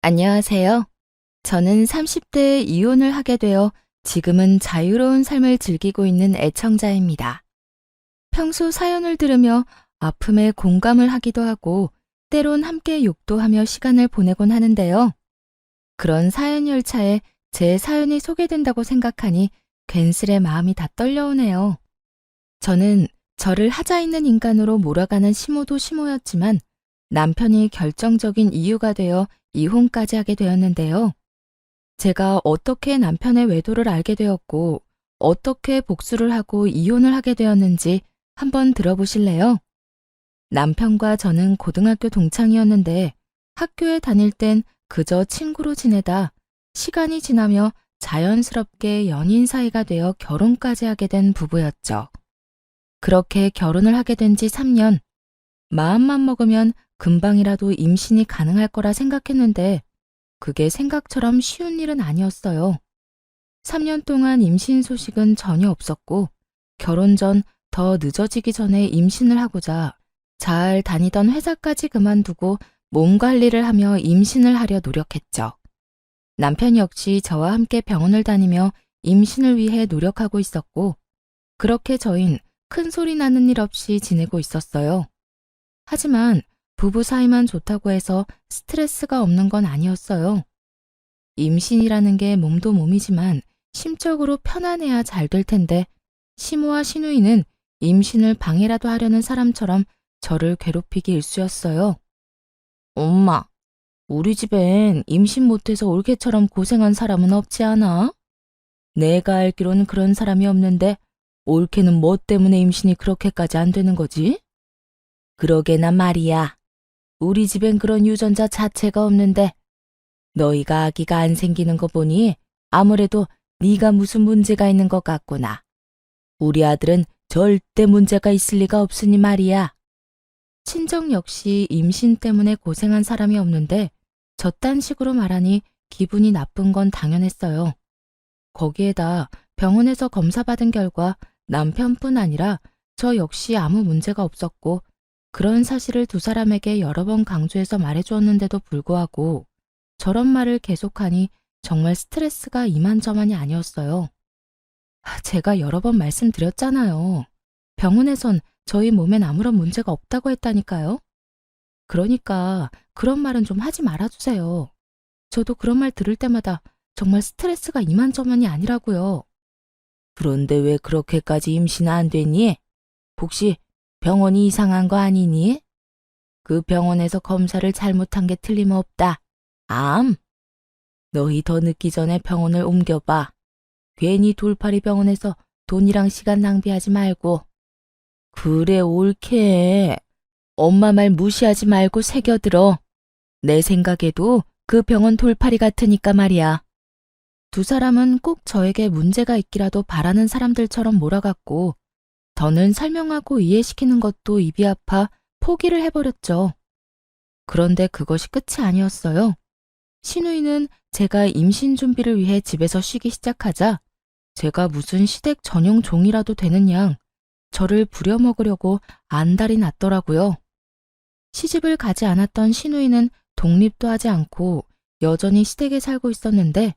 안녕하세요. 저는 30대에 이혼을 하게 되어 지금은 자유로운 삶을 즐기고 있는 애청자입니다. 평소 사연을 들으며 아픔에 공감을 하기도 하고 때론 함께 욕도 하며 시간을 보내곤 하는데요. 그런 사연 열차에 제 사연이 소개된다고 생각하니 괜스레 마음이 다 떨려오네요. 저는 저를 하자 있는 인간으로 몰아가는 시모도 시모였지만 남편이 결정적인 이유가 되어 이혼까지 하게 되었는데요. 제가 어떻게 남편의 외도를 알게 되었고 어떻게 복수를 하고 이혼을 하게 되었는지 한번 들어보실래요? 남편과 저는 고등학교 동창이었는데 학교에 다닐 땐 그저 친구로 지내다 시간이 지나며 자연스럽게 연인 사이가 되어 결혼까지 하게 된 부부였죠. 그렇게 결혼을 하게 된 지 3년, 마음만 먹으면 금방이라도 임신이 가능할 거라 생각했는데 그게 생각처럼 쉬운 일은 아니었어요. 3년 동안 임신 소식은 전혀 없었고 결혼 전 더 늦어지기 전에 임신을 하고자 잘 다니던 회사까지 그만두고 몸 관리를 하며 임신을 하려 노력했죠. 남편 역시 저와 함께 병원을 다니며 임신을 위해 노력하고 있었고 그렇게 저흰 큰 소리 나는 일 없이 지내고 있었어요. 하지만 부부 사이만 좋다고 해서 스트레스가 없는 건 아니었어요. 임신이라는 게 몸도 몸이지만 심적으로 편안해야 잘 될 텐데 시모와 시누이는 임신을 방해라도 하려는 사람처럼 저를 괴롭히기 일쑤였어요. 엄마, 우리 집엔 임신 못해서 올케처럼 고생한 사람은 없지 않아? 내가 알기로는 그런 사람이 없는데 올케는 뭐 때문에 임신이 그렇게까지 안 되는 거지? 그러게나 말이야. 우리 집엔 그런 유전자 자체가 없는데 너희가 아기가 안 생기는 거 보니 아무래도 네가 무슨 문제가 있는 것 같구나. 우리 아들은 절대 문제가 있을 리가 없으니 말이야. 친정 역시 임신 때문에 고생한 사람이 없는데 저딴 식으로 말하니 기분이 나쁜 건 당연했어요. 거기에다 병원에서 검사받은 결과 남편뿐 아니라 저 역시 아무 문제가 없었고 그런 사실을 두 사람에게 여러 번 강조해서 말해주었는데도 불구하고 저런 말을 계속하니 정말 스트레스가 이만저만이 아니었어요. 제가 여러 번 말씀드렸잖아요. 병원에선 저희 몸엔 아무런 문제가 없다고 했다니까요. 그러니까 그런 말은 좀 하지 말아주세요. 저도 그런 말 들을 때마다 정말 스트레스가 이만저만이 아니라고요. 그런데 왜 그렇게까지 임신 안 되니? 혹시 병원이 이상한 거 아니니? 그 병원에서 검사를 잘못한 게 틀림없다. 암? 너희 더 늦기 전에 병원을 옮겨봐. 괜히 돌팔이 병원에서 돈이랑 시간 낭비하지 말고. 그래, 옳게. 엄마 말 무시하지 말고 새겨들어. 내 생각에도 그 병원 돌팔이 같으니까 말이야. 두 사람은 꼭 저에게 문제가 있기라도 바라는 사람들처럼 몰아갔고 더는 설명하고 이해시키는 것도 입이 아파 포기를 해버렸죠. 그런데 그것이 끝이 아니었어요. 시누이는 제가 임신 준비를 위해 집에서 쉬기 시작하자 제가 무슨 시댁 전용 종이라도 되는 양 저를 부려먹으려고 안달이 났더라고요. 시집을 가지 않았던 시누이는 독립도 하지 않고 여전히 시댁에 살고 있었는데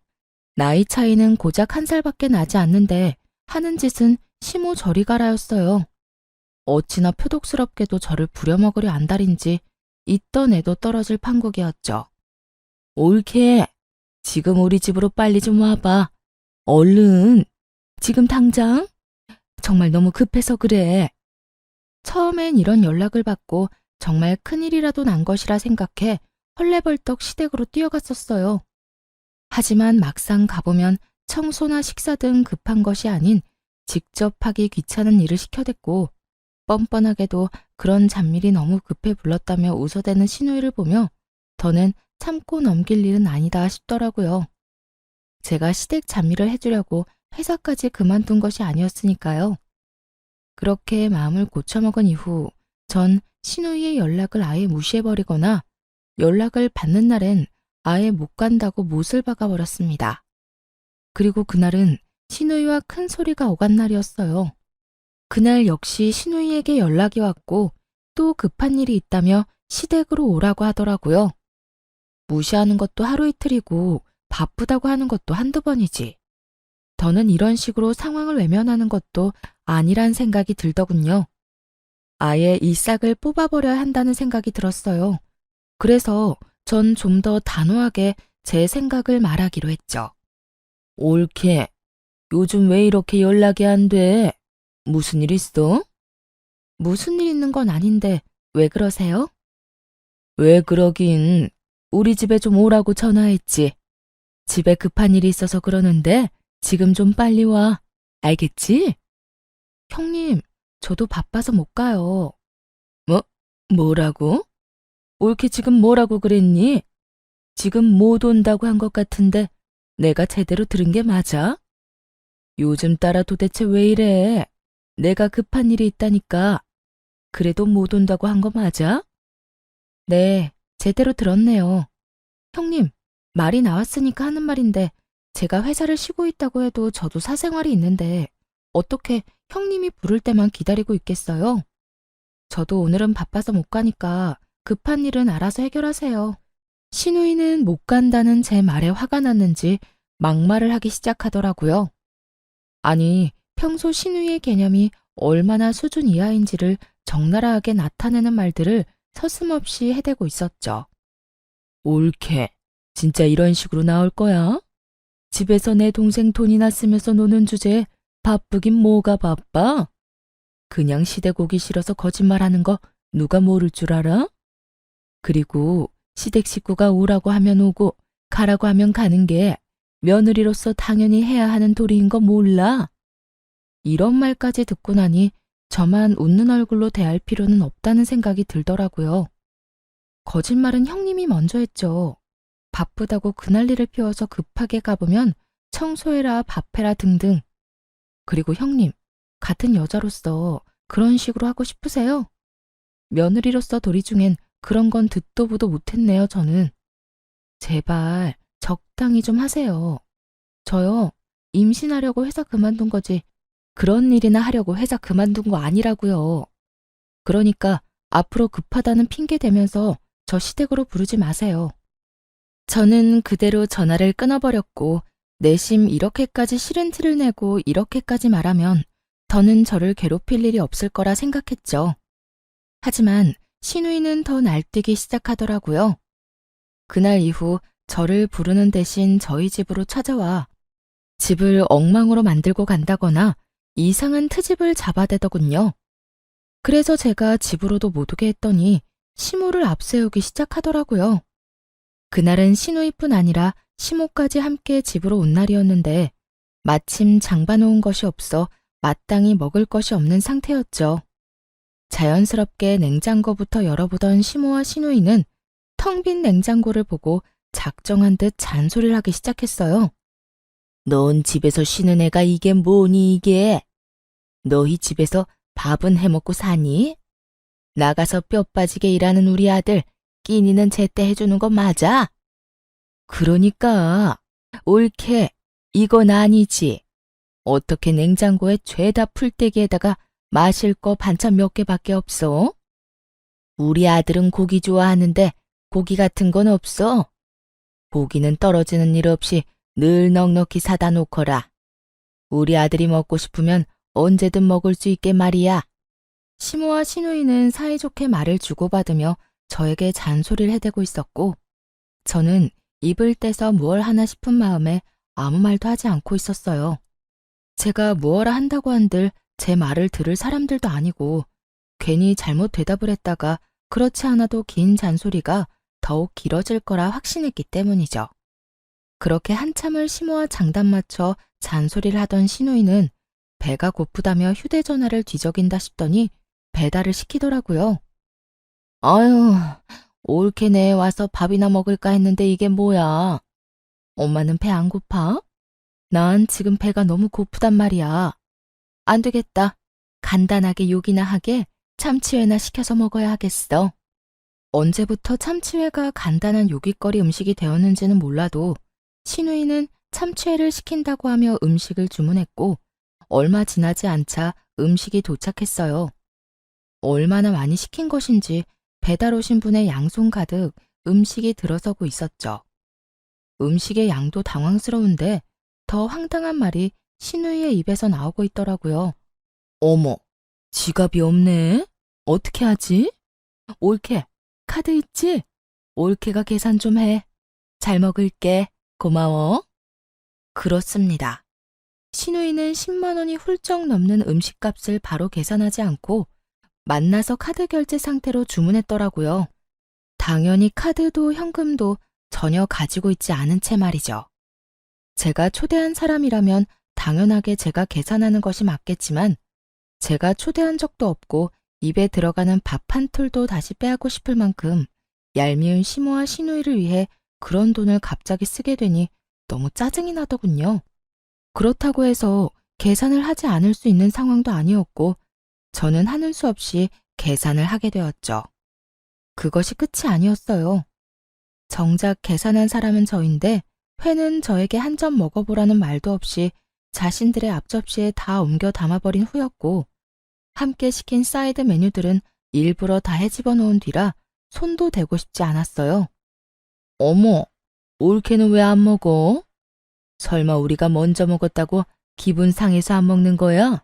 나이 차이는 고작 1살밖에 나지 않는데 하는 짓은 시모 저리 가라였어요. 어찌나 표독스럽게도 저를 부려먹으려 안달인지 있던 애도 떨어질 판국이었죠. 옳게. 지금 우리 집으로 빨리 좀 와봐. 얼른. 지금 당장? 정말 너무 급해서 그래. 처음엔 이런 연락을 받고 정말 큰일이라도 난 것이라 생각해 헐레벌떡 시댁으로 뛰어갔었어요. 하지만 막상 가보면 청소나 식사 등 급한 것이 아닌 직접 하기 귀찮은 일을 시켜댔고 뻔뻔하게도 그런 잡일이 너무 급해 불렀다며 웃어대는 시누이를 보며 더는 참고 넘길 일은 아니다 싶더라고요. 제가 시댁 잡일을 해주려고 회사까지 그만둔 것이 아니었으니까요. 그렇게 마음을 고쳐먹은 이후 전 시누이의 연락을 아예 무시해버리거나 연락을 받는 날엔 아예 못 간다고 못을 박아버렸습니다. 그리고 그날은 시누이와 큰 소리가 오간 날이었어요. 그날 역시 시누이에게 연락이 왔고 또 급한 일이 있다며 시댁으로 오라고 하더라고요. 무시하는 것도 하루 이틀이고 바쁘다고 하는 것도 한두 번이지. 더는 이런 식으로 상황을 외면하는 것도 아니란 생각이 들더군요. 아예 이 싹을 뽑아버려야 한다는 생각이 들었어요. 그래서 전 좀 더 단호하게 제 생각을 말하기로 했죠. 옳게. 요즘 왜 이렇게 연락이 안 돼? 무슨 일 있어? 무슨 일 있는 건 아닌데 왜 그러세요? 왜 그러긴. 우리 집에 좀 오라고 전화했지. 집에 급한 일이 있어서 그러는데 지금 좀 빨리 와. 알겠지? 형님, 저도 바빠서 못 가요. 뭐? 뭐라고? 옳게 지금 뭐라고 그랬니? 지금 못 온다고 한 것 같은데 내가 제대로 들은 게 맞아? 요즘 따라 도대체 왜 이래? 내가 급한 일이 있다니까. 그래도 못 온다고 한 거 맞아? 네, 제대로 들었네요. 형님, 말이 나왔으니까 하는 말인데 제가 회사를 쉬고 있다고 해도 저도 사생활이 있는데 어떻게 형님이 부를 때만 기다리고 있겠어요? 저도 오늘은 바빠서 못 가니까 급한 일은 알아서 해결하세요. 신우이는 못 간다는 제 말에 화가 났는지 막말을 하기 시작하더라고요. 아니, 평소 신우이의 개념이 얼마나 수준 이하인지를 적나라하게 나타내는 말들을 서슴없이 해대고 있었죠. 옳게. 진짜 이런 식으로 나올 거야? 집에서 내 동생 돈이나 쓰면서 노는 주제에 바쁘긴 뭐가 바빠? 그냥 시댁 오기 싫어서 거짓말하는 거 누가 모를 줄 알아? 그리고 시댁 식구가 오라고 하면 오고 가라고 하면 가는 게 며느리로서 당연히 해야 하는 도리인 거 몰라? 이런 말까지 듣고 나니 저만 웃는 얼굴로 대할 필요는 없다는 생각이 들더라고요. 거짓말은 형님이 먼저 했죠. 바쁘다고 그날리를 피워서 급하게 가보면 청소해라, 밥해라 등등. 그리고 형님, 같은 여자로서 그런 식으로 하고 싶으세요? 며느리로서 도리 중엔 그런 건 듣도 보도 못했네요, 저는. 제발 적당히 좀 하세요. 저요, 임신하려고 회사 그만둔 거지. 그런 일이나 하려고 회사 그만둔 거 아니라고요. 그러니까 앞으로 급하다는 핑계 대면서 저 시댁으로 부르지 마세요. 저는 그대로 전화를 끊어버렸고 내심 이렇게까지 싫은 티를 내고 이렇게까지 말하면 더는 저를 괴롭힐 일이 없을 거라 생각했죠. 하지만 신우이는 더 날뛰기 시작하더라고요. 그날 이후 저를 부르는 대신 저희 집으로 찾아와 집을 엉망으로 만들고 간다거나 이상한 트집을 잡아대더군요. 그래서 제가 집으로도 못 오게 했더니 시모를 앞세우기 시작하더라고요. 그날은 신우이뿐 아니라 시모까지 함께 집으로 온 날이었는데 마침 장봐놓은 것이 없어 마땅히 먹을 것이 없는 상태였죠. 자연스럽게 냉장고부터 열어보던 시모와 신우이는 텅 빈 냉장고를 보고 작정한 듯 잔소리를 하기 시작했어요. 넌 집에서 쉬는 애가 이게 뭐니 이게? 너희 집에서 밥은 해먹고 사니? 나가서 뼈 빠지게 일하는 우리 아들 끼니는 제때 해주는 거 맞아? 그러니까 옳게 이건 아니지. 어떻게 냉장고에 죄다 풀떼기에다가 마실 거 반찬 몇 개밖에 없어? 우리 아들은 고기 좋아하는데 고기 같은 건 없어? 고기는 떨어지는 일 없이 늘 넉넉히 사다 놓거라. 우리 아들이 먹고 싶으면 언제든 먹을 수 있게 말이야. 시모와 시누이는 사이좋게 말을 주고받으며 저에게 잔소리를 해대고 있었고 저는 입을 떼서 무얼 하나 싶은 마음에 아무 말도 하지 않고 있었어요. 제가 무엇라 한다고 한들 제 말을 들을 사람들도 아니고 괜히 잘못 대답을 했다가 그렇지 않아도 긴 잔소리가 더욱 길어질 거라 확신했기 때문이죠. 그렇게 한참을 시모와 장단 맞춰 잔소리를 하던 시누이는 배가 고프다며 휴대전화를 뒤적인다 싶더니 배달을 시키더라고요. 아유, 옳게 내에 와서 밥이나 먹을까 했는데 이게 뭐야? 엄마는 배 안 고파? 난 지금 배가 너무 고프단 말이야. 안 되겠다. 간단하게 요기나 하게 참치회나 시켜서 먹어야 하겠어. 언제부터 참치회가 간단한 요깃거리 음식이 되었는지는 몰라도 신우이는 참치회를 시킨다고 하며 음식을 주문했고 얼마 지나지 않자 음식이 도착했어요. 얼마나 많이 시킨 것인지 배달 오신 분의 양손 가득 음식이 들어서고 있었죠. 음식의 양도 당황스러운데 더 황당한 말이 신우이의 입에서 나오고 있더라고요. 어머, 지갑이 없네? 어떻게 하지? 올케, 카드 있지? 올케가 계산 좀 해. 잘 먹을게. 고마워. 그렇습니다. 신우이는 10만 원이 훌쩍 넘는 음식값을 바로 계산하지 않고 만나서 카드 결제 상태로 주문했더라고요. 당연히 카드도 현금도 전혀 가지고 있지 않은 채 말이죠. 제가 초대한 사람이라면 당연하게 제가 계산하는 것이 맞겠지만 제가 초대한 적도 없고 입에 들어가는 밥 한 톨도 다시 빼앗고 싶을 만큼 얄미운 시모와 시누이를 위해 그런 돈을 갑자기 쓰게 되니 너무 짜증이 나더군요. 그렇다고 해서 계산을 하지 않을 수 있는 상황도 아니었고 저는 하는 수 없이 계산을 하게 되었죠. 그것이 끝이 아니었어요. 정작 계산한 사람은 저인데 회는 저에게 한 점 먹어보라는 말도 없이 자신들의 앞접시에 다 옮겨 담아버린 후였고 함께 시킨 사이드 메뉴들은 일부러 다 헤집어 놓은 뒤라 손도 대고 싶지 않았어요. 어머, 올케는 왜 안 먹어? 설마 우리가 먼저 먹었다고 기분 상해서 안 먹는 거야?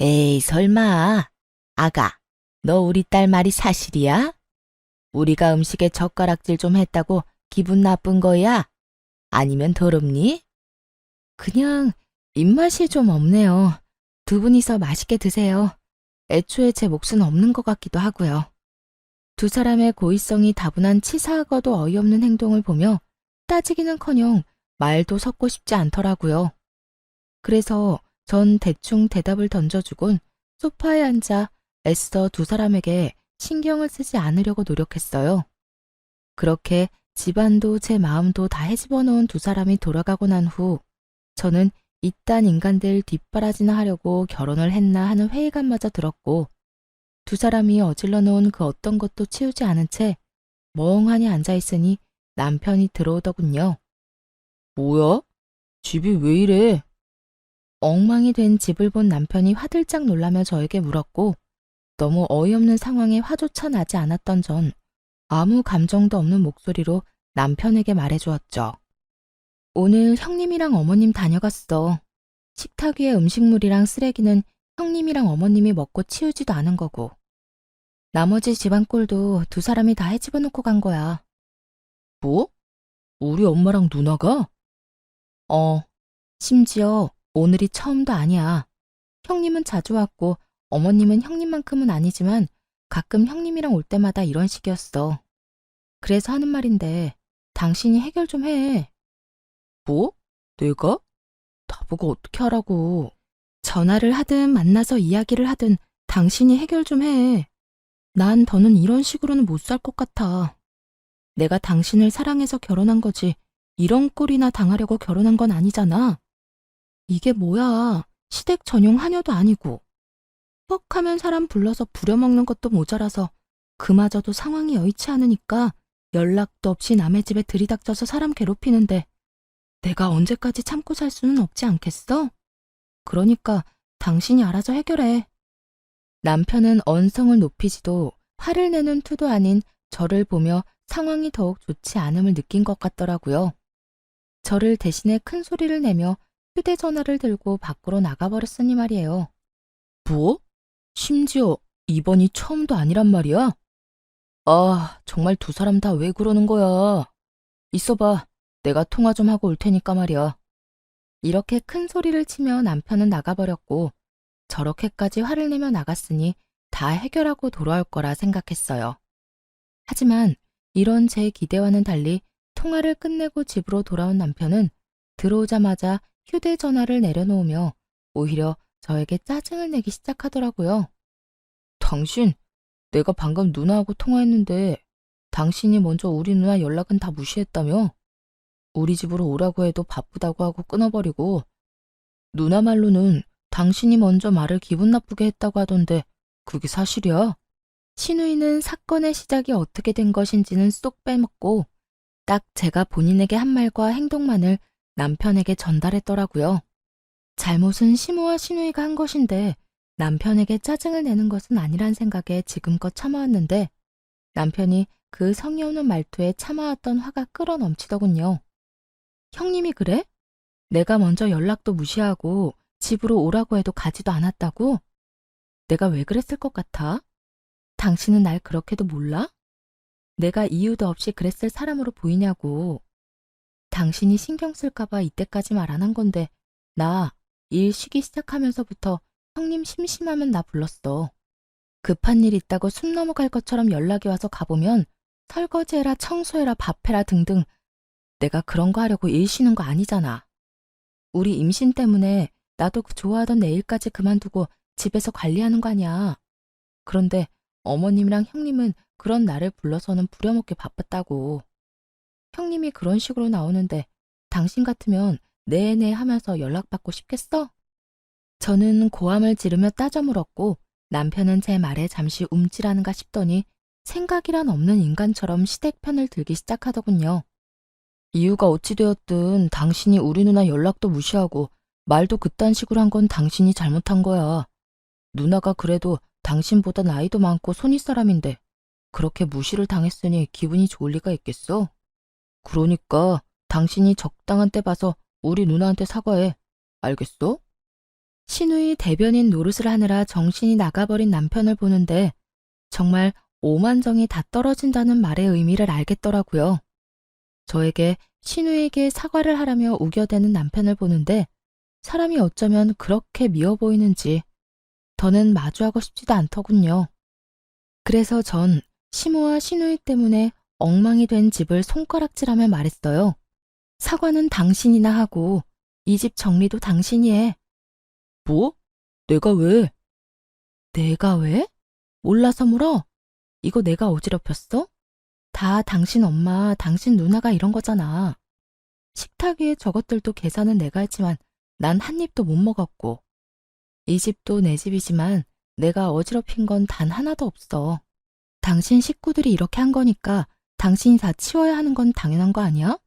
에이, 설마. 아가, 너 우리 딸 말이 사실이야? 우리가 음식에 젓가락질 좀 했다고 기분 나쁜 거야? 아니면 더럽니? 그냥 입맛이 좀 없네요. 두 분이서 맛있게 드세요. 애초에 제 몫은 없는 것 같기도 하고요. 두 사람의 고의성이 다분한 치사하고도 어이없는 행동을 보며 따지기는커녕 말도 섞고 싶지 않더라고요. 그래서 전 대충 대답을 던져주곤 소파에 앉아 애써 두 사람에게 신경을 쓰지 않으려고 노력했어요. 그렇게 집안도 제 마음도 다 헤집어 놓은 두 사람이 돌아가고 난 후 저는 이딴 인간들 뒷바라지나 하려고 결혼을 했나 하는 회의감마저 들었고 두 사람이 어질러 놓은 그 어떤 것도 치우지 않은 채 멍하니 앉아있으니 남편이 들어오더군요. 뭐야? 집이 왜 이래? 엉망이 된 집을 본 남편이 화들짝 놀라며 저에게 물었고 너무 어이없는 상황에 화조차 나지 않았던 전 아무 감정도 없는 목소리로 남편에게 말해주었죠. 오늘 형님이랑 어머님 다녀갔어. 식탁 위에 음식물이랑 쓰레기는 형님이랑 어머님이 먹고 치우지도 않은 거고. 나머지 집안 꼴도 두 사람이 다 헤집어 놓고 간 거야. 뭐? 우리 엄마랑 누나가? 심지어 오늘이 처음도 아니야. 형님은 자주 왔고 어머님은 형님만큼은 아니지만 가끔 형님이랑 올 때마다 이런 식이었어. 그래서 하는 말인데 당신이 해결 좀 해. 뭐? 내가? 나보고 어떻게 하라고. 전화를 하든 만나서 이야기를 하든 당신이 해결 좀 해. 난 더는 이런 식으로는 못 살 것 같아. 내가 당신을 사랑해서 결혼한 거지 이런 꼴이나 당하려고 결혼한 건 아니잖아. 이게 뭐야. 시댁 전용 하녀도 아니고. 뻑하면 사람 불러서 부려먹는 것도 모자라서 그마저도 상황이 여의치 않으니까 연락도 없이 남의 집에 들이닥쳐서 사람 괴롭히는데 내가 언제까지 참고 살 수는 없지 않겠어? 그러니까 당신이 알아서 해결해. 남편은 언성을 높이지도 화를 내는 투도 아닌 저를 보며 상황이 더욱 좋지 않음을 느낀 것 같더라고요. 저를 대신에 큰 소리를 내며 휴대전화를 들고 밖으로 나가버렸으니 말이에요. 뭐? 심지어 이번이 처음도 아니란 말이야? 아, 정말 두 사람 다 왜 그러는 거야? 있어봐. 내가 통화 좀 하고 올 테니까 말이야. 이렇게 큰 소리를 치며 남편은 나가버렸고 저렇게까지 화를 내며 나갔으니 다 해결하고 돌아올 거라 생각했어요. 하지만 이런 제 기대와는 달리 통화를 끝내고 집으로 돌아온 남편은 들어오자마자 휴대전화를 내려놓으며 오히려 저에게 짜증을 내기 시작하더라고요. 당신, 내가 방금 누나하고 통화했는데 당신이 먼저 우리 누나 연락은 다 무시했다며? 우리 집으로 오라고 해도 바쁘다고 하고 끊어버리고 누나 말로는 당신이 먼저 말을 기분 나쁘게 했다고 하던데 그게 사실이야? 신우이는 사건의 시작이 어떻게 된 것인지는 쏙 빼먹고 딱 제가 본인에게 한 말과 행동만을 남편에게 전달했더라고요. 잘못은 시모와 신우이가 한 것인데 남편에게 짜증을 내는 것은 아니란 생각에 지금껏 참아왔는데 남편이 그 성의 없는 말투에 참아왔던 화가 끌어넘치더군요. 형님이 그래? 내가 먼저 연락도 무시하고 집으로 오라고 해도 가지도 않았다고? 내가 왜 그랬을 것 같아? 당신은 날 그렇게도 몰라? 내가 이유도 없이 그랬을 사람으로 보이냐고. 당신이 신경 쓸까봐 이때까지 말 안 한 건데 나 일 쉬기 시작하면서부터 형님 심심하면 나 불렀어. 급한 일 있다고 숨 넘어갈 것처럼 연락이 와서 가보면 설거지해라, 청소해라, 밥해라 등등. 내가 그런 거 하려고 일 쉬는 거 아니잖아. 우리 임신 때문에 나도 좋아하던 내 일까지 그만두고 집에서 관리하는 거 아니야. 그런데 어머님이랑 형님은 그런 나를 불러서는 부려먹기 바빴다고. 형님이 그런 식으로 나오는데 당신 같으면 네네 하면서 연락받고 싶겠어? 저는 고함을 지르며 따져 물었고 남편은 제 말에 잠시 움찔하는가 싶더니 생각이란 없는 인간처럼 시댁편을 들기 시작하더군요. 이유가 어찌 되었든 당신이 우리 누나 연락도 무시하고 말도 그딴 식으로 한 건 당신이 잘못한 거야. 누나가 그래도 당신보다 나이도 많고 손윗사람인데 그렇게 무시를 당했으니 기분이 좋을 리가 있겠어? 그러니까 당신이 적당한 때 봐서 우리 누나한테 사과해. 알겠어? 신우이 대변인 노릇을 하느라 정신이 나가버린 남편을 보는데 정말 오만정이 다 떨어진다는 말의 의미를 알겠더라고요. 저에게 신우에게 사과를 하라며 우겨대는 남편을 보는데 사람이 어쩌면 그렇게 미워 보이는지 더는 마주하고 싶지도 않더군요. 그래서 전 시모와 신우이 때문에 엉망이 된 집을 손가락질하며 말했어요. 사과는 당신이나 하고 이 집 정리도 당신이 해. 뭐? 내가 왜? 내가 왜? 몰라서 물어? 이거 내가 어지럽혔어? 다 당신 엄마, 당신 누나가 이런 거잖아. 식탁 위에 저것들도 계산은 내가 했지만 난 한 입도 못 먹었고 이 집도 내 집이지만 내가 어지럽힌 건 단 하나도 없어. 당신 식구들이 이렇게 한 거니까 당신이 다 치워야 하는 건 당연한 거 아니야?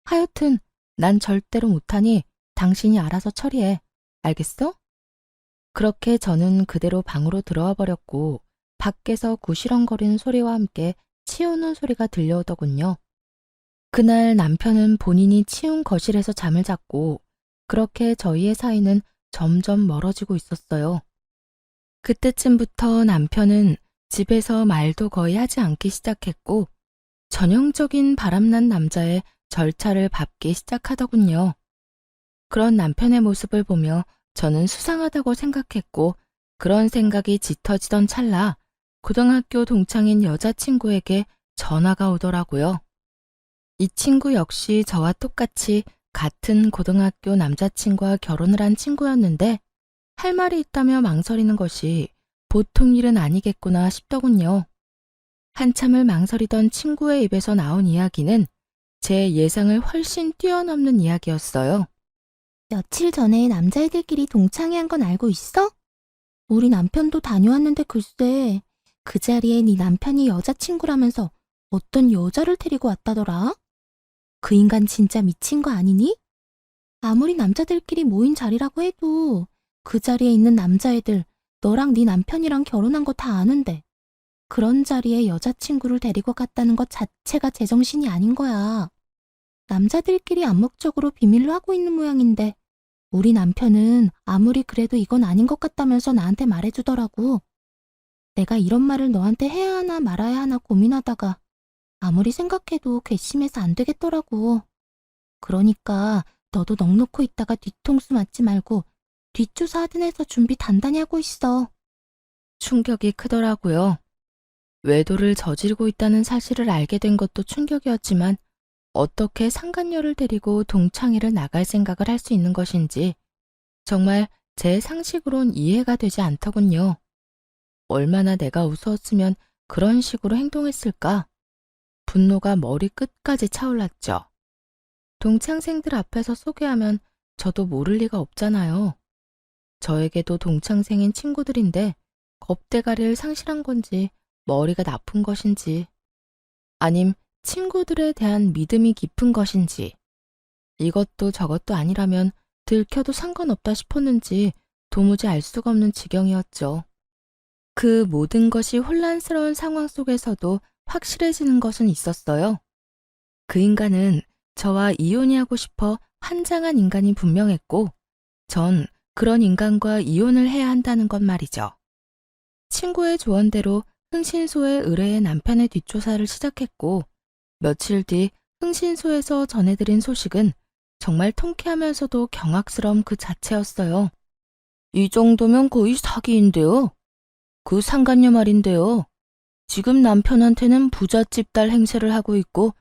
하여튼 난 절대로 못하니 당신이 알아서 처리해. 알겠어? 그렇게 저는 그대로 방으로 들어와 버렸고 밖에서 구시렁거리는 소리와 함께 치우는 소리가 들려오더군요. 그날 남편은 본인이 치운 거실에서 잠을 잤고 그렇게 저희의 사이는 점점 멀어지고 있었어요. 그때쯤부터 남편은 집에서 말도 거의 하지 않기 시작했고 전형적인 바람난 남자의 절차를 밟기 시작하더군요. 그런 남편의 모습을 보며 저는 수상하다고 생각했고 그런 생각이 짙어지던 찰나 고등학교 동창인 여자친구에게 전화가 오더라고요. 이 친구 역시 저와 똑같이 같은 고등학교 남자친구와 결혼을 한 친구였는데 할 말이 있다며 망설이는 것이 보통 일은 아니겠구나 싶더군요. 한참을 망설이던 친구의 입에서 나온 이야기는 제 예상을 훨씬 뛰어넘는 이야기였어요. 며칠 전에 남자애들끼리 동창회 한 건 알고 있어? 우리 남편도 다녀왔는데 글쎄, 그 자리에 네 남편이 여자친구라면서 어떤 여자를 데리고 왔다더라? 그 인간 진짜 미친 거 아니니? 아무리 남자들끼리 모인 자리라고 해도 그 자리에 있는 남자애들 너랑 네 남편이랑 결혼한 거 다 아는데 그런 자리에 여자친구를 데리고 갔다는 것 자체가 제정신이 아닌 거야. 남자들끼리 암묵적으로 비밀로 하고 있는 모양인데 우리 남편은 아무리 그래도 이건 아닌 것 같다면서 나한테 말해주더라고. 내가 이런 말을 너한테 해야 하나 말아야 하나 고민하다가 아무리 생각해도 괘씸해서 안 되겠더라고. 그러니까 너도 넋놓고 있다가 뒤통수 맞지 말고 뒷조사 하든 해서 준비 단단히 하고 있어. 충격이 크더라고요. 외도를 저지르고 있다는 사실을 알게 된 것도 충격이었지만 어떻게 상간녀를 데리고 동창회를 나갈 생각을 할 수 있는 것인지 정말 제 상식으론 이해가 되지 않더군요. 얼마나 내가 우스웠으면 그런 식으로 행동했을까? 분노가 머리 끝까지 차올랐죠. 동창생들 앞에서 소개하면 저도 모를 리가 없잖아요. 저에게도 동창생인 친구들인데 겁대가리를 상실한 건지 머리가 나쁜 것인지 아님 친구들에 대한 믿음이 깊은 것인지 이것도 저것도 아니라면 들켜도 상관없다 싶었는지 도무지 알 수가 없는 지경이었죠. 그 모든 것이 혼란스러운 상황 속에서도 확실해지는 것은 있었어요. 그 인간은 저와 이혼이 하고 싶어 환장한 인간이 분명했고, 전 그런 인간과 이혼을 해야 한다는 것 말이죠. 친구의 조언대로 흥신소에 의뢰해 남편의 뒷조사를 시작했고, 며칠 뒤 흥신소에서 전해드린 소식은 정말 통쾌하면서도 경악스러움 그 자체였어요. 이 정도면 거의 사기인데요. 그 상간녀 말인데요. 지금 남편한테는 부잣집 딸 행세를 하고 있고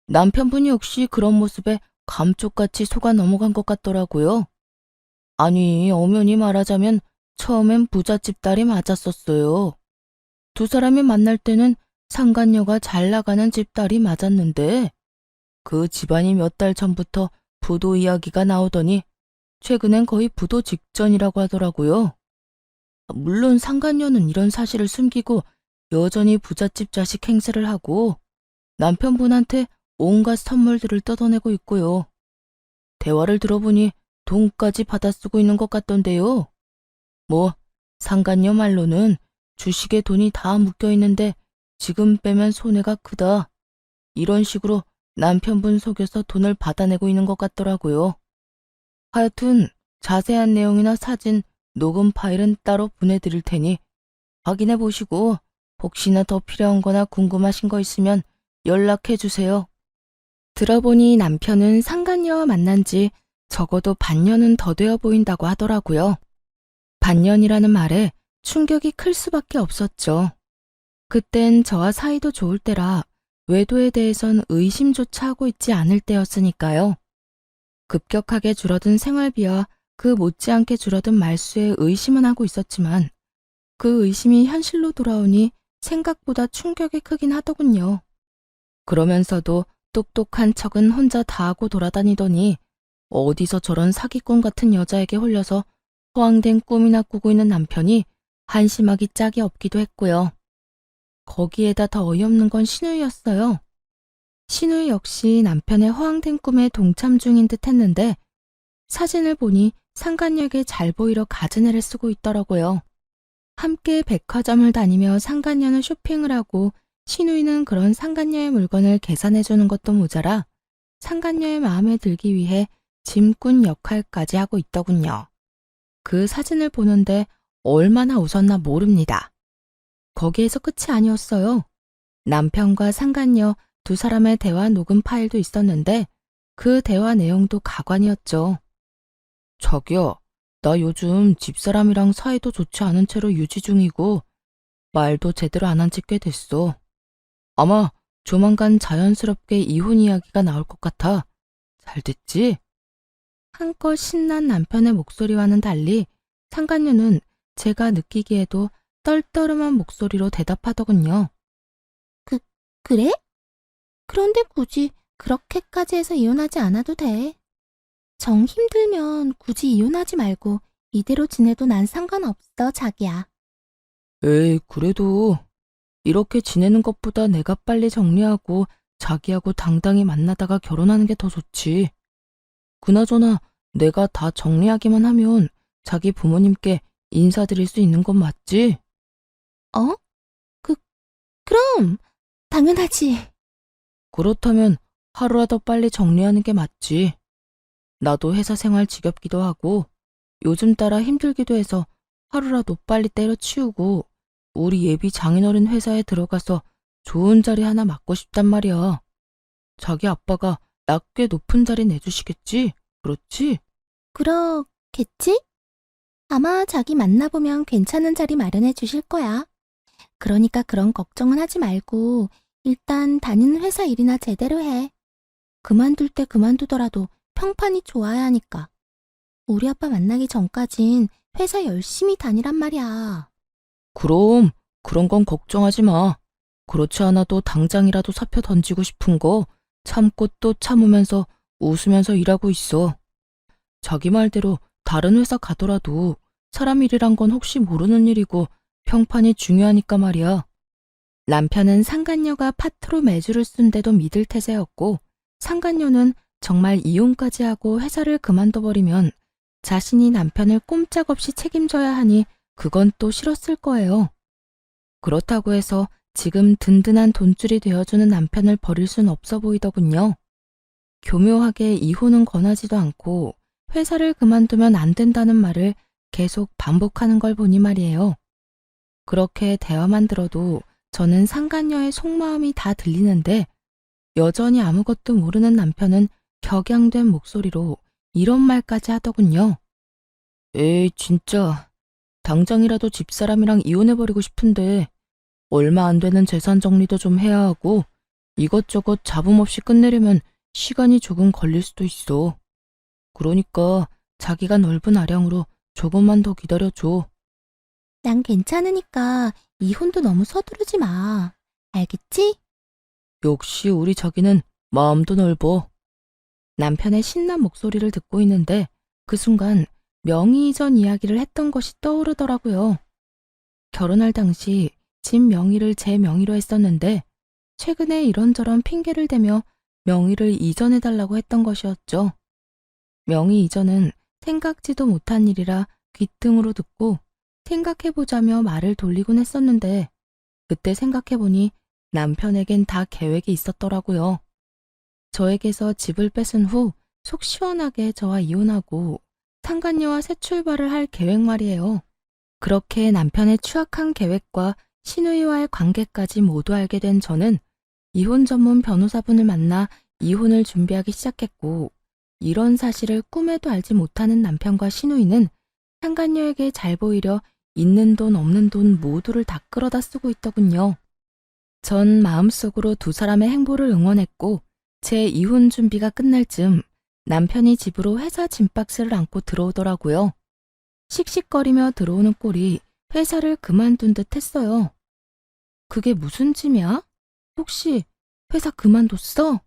남편분이 역시 그런 모습에 감쪽같이 속아 넘어간 것 같더라고요. 아니, 엄연히 말하자면 처음엔 부잣집 딸이 맞았었어요. 두 사람이 만날 때는 상간녀가 잘 나가는 집 딸이 맞았는데 그 집안이 몇 달 전부터 부도 이야기가 나오더니 최근엔 거의 부도 직전이라고 하더라고요. 물론 상간녀는 이런 사실을 숨기고 여전히 부잣집 자식 행세를 하고 남편분한테 온갖 선물들을 뜯어내고 있고요. 대화를 들어보니 돈까지 받아 쓰고 있는 것 같던데요. 뭐 상간녀 말로는 주식에 돈이 다 묶여 있는데 지금 빼면 손해가 크다. 이런 식으로 남편분 속여서 돈을 받아내고 있는 것 같더라고요. 하여튼 자세한 내용이나 사진, 녹음 파일은 따로 보내드릴 테니 확인해 보시고 혹시나 더 필요한 거나 궁금하신 거 있으면 연락해 주세요. 들어보니 남편은 상간녀와 만난 지 적어도 반년은 더 되어 보인다고 하더라고요. 반년이라는 말에 충격이 클 수밖에 없었죠. 그땐 저와 사이도 좋을 때라 외도에 대해선 의심조차 하고 있지 않을 때였으니까요. 급격하게 줄어든 생활비와 그 못지않게 줄어든 말수에 의심은 하고 있었지만 그 의심이 현실로 돌아오니 생각보다 충격이 크긴 하더군요. 그러면서도 똑똑한 척은 혼자 다 하고 돌아다니더니 어디서 저런 사기꾼 같은 여자에게 홀려서 허황된 꿈이나 꾸고 있는 남편이 한심하기 짝이 없기도 했고요. 거기에다 더 어이없는 건 신우이였어요. 신우이 역시 남편의 허황된 꿈에 동참 중인 듯 했는데 사진을 보니 상간녀에게 잘 보이려 가즈네를 쓰고 있더라고요. 함께 백화점을 다니며 상간녀는 쇼핑을 하고 신우이는 그런 상간녀의 물건을 계산해주는 것도 모자라 상간녀의 마음에 들기 위해 짐꾼 역할까지 하고 있더군요. 그 사진을 보는데 얼마나 웃었나 모릅니다. 거기에서 끝이 아니었어요. 남편과 상간녀 두 사람의 대화 녹음 파일도 있었는데 그 대화 내용도 가관이었죠. 자기야, 나 요즘 집사람이랑 사이도 좋지 않은 채로 유지 중이고 말도 제대로 안 한 지 꽤 됐어. 아마 조만간 자연스럽게 이혼 이야기가 나올 것 같아. 잘 됐지? 한껏 신난 남편의 목소리와는 달리 상간녀는 제가 느끼기에도 떨떠름한 목소리로 대답하더군요. 그래? 그런데 굳이 그렇게까지 해서 이혼하지 않아도 돼. 정 힘들면 굳이 이혼하지 말고 이대로 지내도 난 상관없어, 자기야. 에이, 그래도 이렇게 지내는 것보다 내가 빨리 정리하고 자기하고 당당히 만나다가 결혼하는 게 더 좋지. 그나저나 내가 다 정리하기만 하면 자기 부모님께 인사드릴 수 있는 건 맞지? 어? 그럼 당연하지. 그렇다면 하루라도 빨리 정리하는 게 맞지. 나도 회사 생활 지겹기도 하고 요즘 따라 힘들기도 해서 하루라도 빨리 때려치우고 우리 예비 장인어른 회사에 들어가서 좋은 자리 하나 맡고 싶단 말이야. 자기 아빠가 나 꽤 높은 자리 내주시겠지? 그렇지? 그렇겠지? 아마 자기 만나보면 괜찮은 자리 마련해 주실 거야. 그러니까 그런 걱정은 하지 말고 일단 다니는 회사 일이나 제대로 해. 그만둘 때 그만두더라도 평판이 좋아야 하니까. 우리 아빠 만나기 전까진 회사 열심히 다니란 말이야. 그럼 그런 건 걱정하지 마. 그렇지 않아도 당장이라도 사표 던지고 싶은 거 참고 또 참으면서 웃으면서 일하고 있어. 자기 말대로 다른 회사 가더라도 사람 일이란 건 혹시 모르는 일이고 평판이 중요하니까 말이야. 남편은 상간녀가 파트로 매주를 쓴데도 믿을 태세였고 상간녀는 정말 이혼까지 하고 회사를 그만둬버리면 자신이 남편을 꼼짝없이 책임져야 하니 그건 또 싫었을 거예요. 그렇다고 해서 지금 든든한 돈줄이 되어주는 남편을 버릴 순 없어 보이더군요. 교묘하게 이혼은 권하지도 않고 회사를 그만두면 안 된다는 말을 계속 반복하는 걸 보니 말이에요. 그렇게 대화만 들어도 저는 상간녀의 속마음이 다 들리는데 여전히 아무것도 모르는 남편은 격양된 목소리로 이런 말까지 하더군요. 에이, 진짜. 당장이라도 집사람이랑 이혼해버리고 싶은데 얼마 안 되는 재산 정리도 좀 해야 하고 이것저것 잡음 없이 끝내려면 시간이 조금 걸릴 수도 있어. 그러니까 자기가 넓은 아량으로 조금만 더 기다려줘. 난 괜찮으니까 이혼도 너무 서두르지 마. 알겠지? 역시 우리 자기는 마음도 넓어. 남편의 신난 목소리를 듣고 있는데 그 순간 명의 이전 이야기를 했던 것이 떠오르더라고요. 결혼할 당시 집 명의를 제 명의로 했었는데 최근에 이런저런 핑계를 대며 명의를 이전해달라고 했던 것이었죠. 명의 이전은 생각지도 못한 일이라 귀등으로 듣고 생각해보자며 말을 돌리곤 했었는데 그때 생각해보니 남편에겐 다 계획이 있었더라고요. 저에게서 집을 뺏은 후 속 시원하게 저와 이혼하고 상간녀와 새 출발을 할 계획 말이에요. 그렇게 남편의 추악한 계획과 시누이와의 관계까지 모두 알게 된 저는 이혼 전문 변호사분을 만나 이혼을 준비하기 시작했고 이런 사실을 꿈에도 알지 못하는 남편과 시누이는 상간녀에게 잘 보이려 있는 돈 없는 돈 모두를 다 끌어다 쓰고 있더군요. 전 마음속으로 두 사람의 행보를 응원했고 제 이혼 준비가 끝날 즈음 남편이 집으로 회사 짐박스를 안고 들어오더라고요. 씩씩거리며 들어오는 꼴이 회사를 그만둔 듯 했어요. 그게 무슨 짐이야? 혹시 회사 그만뒀어?